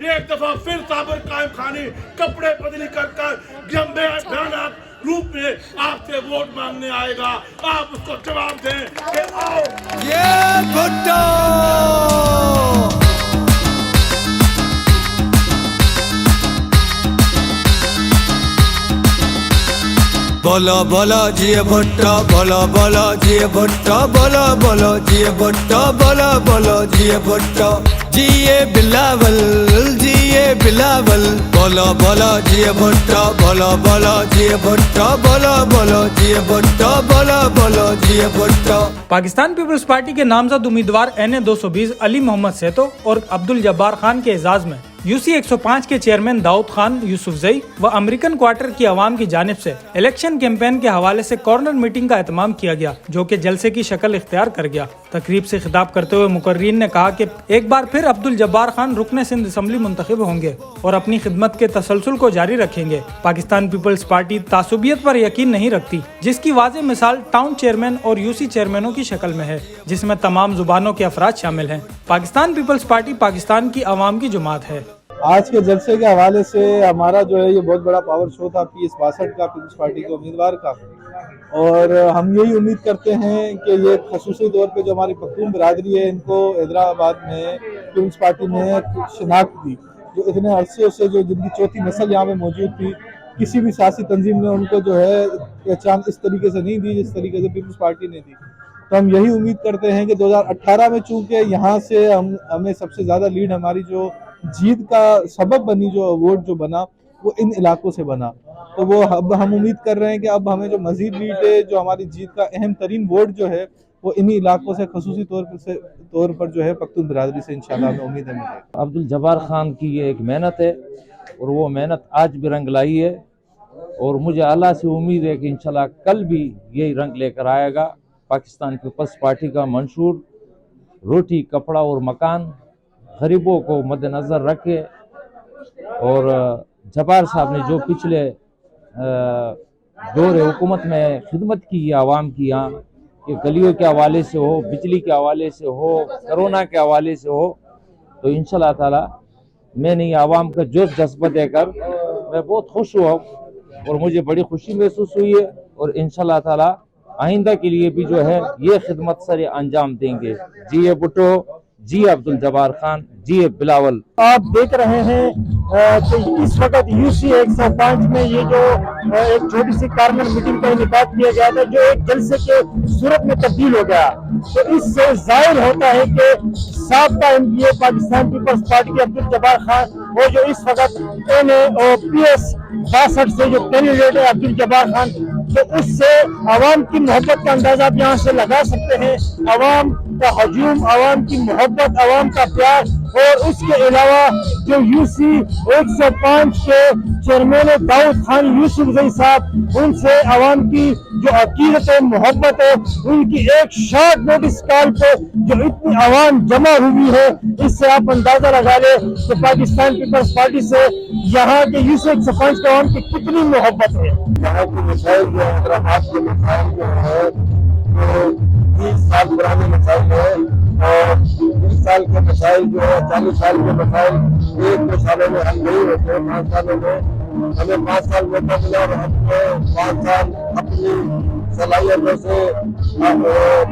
एक दफा फिर साबर कायम खानी कपड़े बदली कर भयानक रूप में आपसे वोट मांगने आएगा। आप उसको जवाब दें कि आओ ये भुट्टो। बोलो बोलो जी भुट्टो, बोलो बोलो जी भुट्टो, बोलो बोलो जी भुट्टो, बोलो बोलो जी भुट्टो, जिए बिलावल, जिए बिलावल, बोलो बोलो जी भुट्टो, बोलो बोलो जी भुट्टो, बोलो बोलो जी भुट्टो, बोलो बोलो जी भुट्टो। पाकिस्तान पीपल्स पार्टी के नामजद उम्मीदवार NA 220 अली मोहम्मद सेतो और अब्दुल जब्बार खान के एजाज में UC 105 के चेयरमैन दाऊद खान यूसुफजई व अमेरिकन क्वार्टर की आवाम की जानिब से इलेक्शन कैंपेन के हवाले से कॉर्नर मीटिंग का एहतमाम किया गया, जो कि जलसे की शक्ल इख्तियार कर गया। तकरीब से खिताब करते हुए मुकर्रीन ने कहा कि एक बार फिर अब्दुल जब्बार खान रुकने सिंध असम्बली मुंतखब होंगे और अपनी खिदमत के तसलसल को जारी रखेंगे। पाकिस्तान पीपल्स पार्टी तासुबियत पर यकीन नहीं रखती, जिसकी वाज़ेह मिसाल टाउन चेयरमैन और UC चेयरमैनों की शक्ल में है, जिसमें तमाम जुबानों के अफराद शामिल हैं। पाकिस्तान पीपल्स पार्टी पाकिस्तान की आवाम की जुमात है। आज के जलसे के हवाले से हमारा जो है ये बहुत बड़ा पावर शो था PS62 का, पीपल्स पार्टी के उम्मीदवार का, और हम यही उम्मीद करते हैं कि ये खसूसी तौर पे जो हमारी पख्तून बिरादरी है, इनको हैदराबाद में पीपल्स पार्टी ने शिनाख्त दी, जो इतने अरसे से जो जिनकी चौथी नस्ल यहाँ पे मौजूद थी, किसी भी सियासी तंजीम ने उनको जो है पहचान इस तरीके से नहीं दी जिस तरीके से पीपल्स पार्टी ने दी। तो हम यही उम्मीद करते हैं कि 2018 में चूँकि यहाँ से हमें सबसे ज़्यादा लीड हमारी जो जीत का सबब बनी, जो वोट जो बना वो इन इलाकों से बना, तो वो अब हम उम्मीद कर रहे हैं कि अब हमें जो मजीद लीड है, जो हमारी जीत का अहम तरीन वोट जो है वो इन्हीं इलाकों से खसूसी तौर पर जो है पख्तून बिरादरी से इंशाल्लाह हमें उम्मीद है। अब्दुल जब्बार खान की ये एक मेहनत है और वो मेहनत आज भी रंग लाई है, और मुझे अल्लाह से उम्मीद है कि इंशाल्लाह कल भी यही रंग लेकर आएगा। पाकिस्तान पीपल्स पार्टी का मंशूर रोटी, कपड़ा और मकान गरीबों को मद्देनज़र रखे, और जब्बार साहब ने जो पिछले दौर हुकूमत में खिदमत की है आवाम की, यहाँ कि गलियों के हवाले से हो, बिजली के हवाले से हो, कोरोना के हवाले से हो, तो इंशाल्लाह ताला मैंने ये आवाम का जोश जज्बा देकर मैं बहुत खुश हुआ और मुझे बड़ी खुशी महसूस हुई है, और इंशाल्लाह ताला आइंदा के लिए भी जो है ये खिदमत सर अंजाम देंगे। जी ये भुट्टो, जी अब्दुल जब्बार खान, जी बिलावल। आप देख रहे हैं कि इस वक्त UC 105 में ये जो एक छोटी सी कॉर्नर मीटिंग का इनेकाद किया गया था, जो एक जलसे के सूरत में तब्दील हो गया, तो इससे जाहिर होता है कि साबका MPA पाकिस्तान पीपल्स पार्टी के अब्दुल जब्बार खान, वो जो इस वक्त NA और PS62 से जो कैंडिडेट है अब्दुल जब्बार खान, तो उससे आवाम की मोहब्बत का अंदाजा आप यहाँ से लगा सकते हैं। आवाम का हजूम, आवाम की मोहब्बत, आवाम का प्यार, और उसके अलावा जो UC 105 के चेयरमैन दाऊद खान यूसुफजई साहब, उनसे आवाम की जो अकीदत है, मोहब्बत है, उनकी एक शॉर्ट नोटिस कॉल पे जो इतनी आवाम जमा हुई है, इससे आप अंदाजा लगा ले कि पाकिस्तान पीपल्स पार्टी से यहाँ के UC 105 के आवाम की कितनी मोहब्बत है। यहाँ की मसाइल जो है, हैदराबाद के मसाइल जो है, तो 30 साल पुराने मसाइल है, और 20 साल के मसाइल जो है 40 साल के मसाइल 1-2 सालों में हल नहीं होते। 5 सालों में हमें 5 साल मौका मिला और हमने 5 साल अपनी सलाहियतों से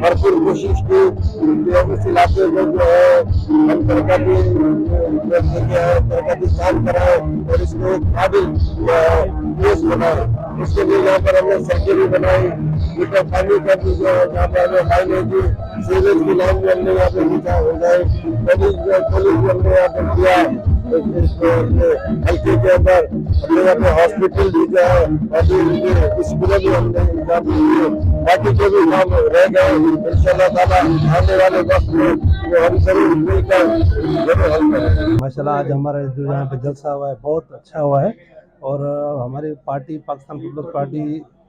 भरपूर कोशिश की कि इस इलाके को जो है हम तरक्की काम कराए और इसको एक काबिल देश बनाए। इसके लिए यहाँ पर हमने सड़कें भी बनाई, मीठा पानी का भी जो यहाँ पर हमें माइलेज, सीवेज की लाइन भी हमने यहाँ पे खींचा हो जाए, कॉलेज भी हमने यहाँ पर किया, हल्के के अंदर हमने यहाँ पे हॉस्पिटल भेजा है, और स्कूलें भी हमने यहाँ पे किए, बाकी जो भी काम रह गए इंशाल्लाह ताला आने वाले वक्त में वो हम जरूर मिलकर जरूर हल करेंगे। माशाल्लाह आज हमारा जो यहाँ पे जलसा हुआ है बहुत अच्छा हुआ है, और हमारी पार्टी पाकिस्तान पीपल्स पार्टी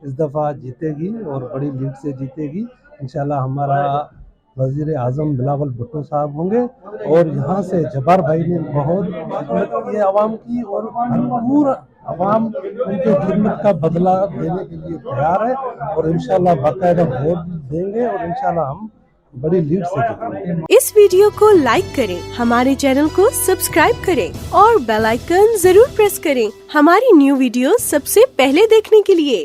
इस दफ़ा जीतेगी और बड़ी लीड से जीतेगी इंशाल्लाह। हमारा वज़ीर आज़म बिलावल भुट्टो साहब होंगे, और यहाँ से जब्बार भाई ने बहुत खिदमत की है आवाम की, और भरपूर आवाम उनके खिदमत का बदला देने के लिए तैयार है, और इंशाल्लाह बाकायदा वोट देंगे, और इंशाल्लाह हम बड़ी लीड से जीतेंगे। इस वीडियो को लाइक करें, हमारे चैनल को सब्सक्राइब करें और बेल आइकन जरूर प्रेस करें हमारी न्यू वीडियो सबसे पहले देखने के लिए।